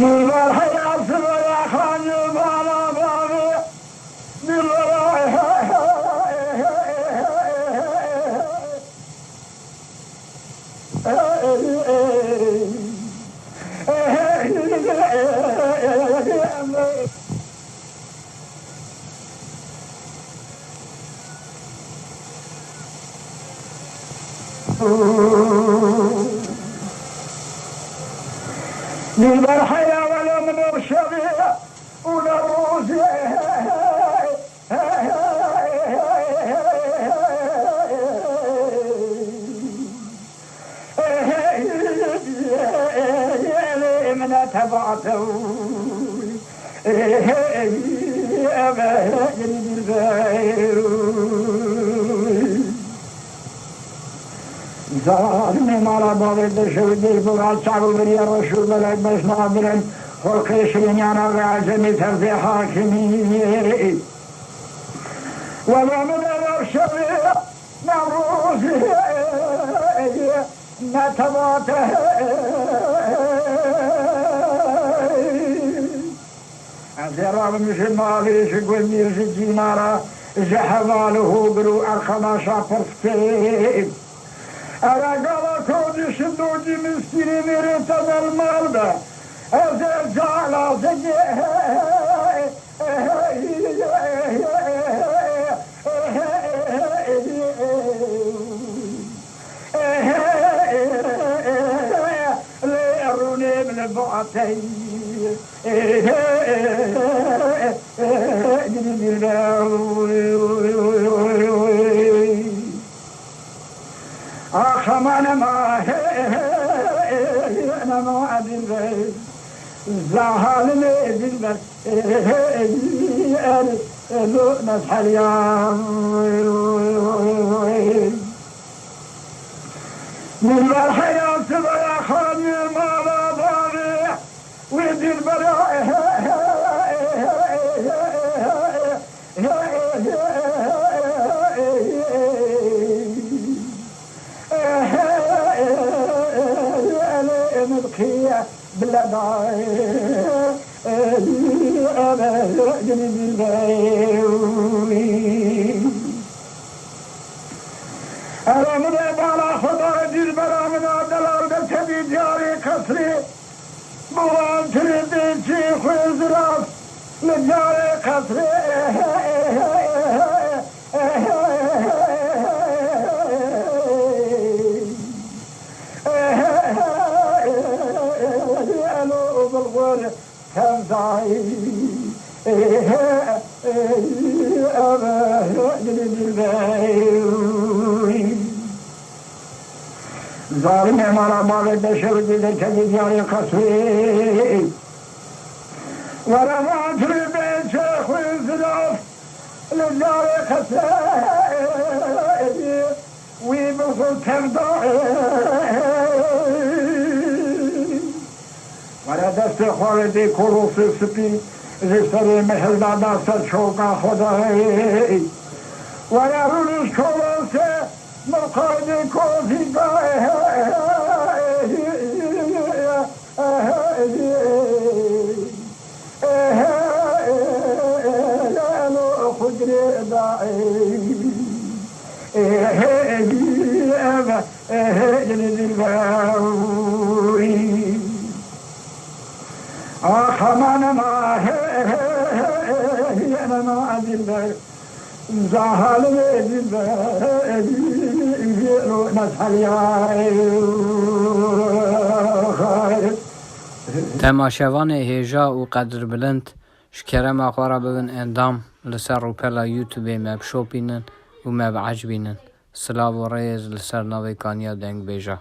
نور حياة يا خاني بالا بابي نور حياة ولا من الشبيه ولا روزي من تبعته أبا جلد البير ظالمي مالا بابي دشو دير بغال صعب بريا رشو بلد بس نابرن خلق شرينيانا غازمي ترزي حاكمي ولا من الشبي نروزي نتباته أزرار مش مالي شقول ميرش جينارا زحماله برو الخماشا فرفتين أراقالا كودي شدوجي مسكيني ميرتنا المالبة أزر جعلا زجي ليروني من بعتي أخمانا ما أنا ما أدري زهالني بالبس لو نسحل يا من الحياة يا خاني ما لا ضاري ودي البراء مبكية بلداي أنا جنب البيوي أنا من بالا خدا دير برا من دلال بتبي جاري كسري بوان تريدين شيخ وزراف لجاري كسري أنا بالغور كان زاي أنا جنب البيوي ظالم مالا مالك دشر جدر كجي جاري قصري ورمان تريدين شيخ وزراف لجاري قصري ويبخل تردائي ورا دست خالدی کروس سپی زستر محل دادا سر چوکا خدای ورا رولش کروس مقادی کوزی گاه لانو خدری دائی أبا جلد الباوي أخمانا ما أنا ما أدل زهال ويدل نسحل يا خير تماشاوان هیجا و قدر بلند شکرم اخوارا ببن اندام لسر رو پلا یوتیوب مب شوپینن و مب عجبینن سلاو و ریز لسر نوی کانیا دنگ بیجا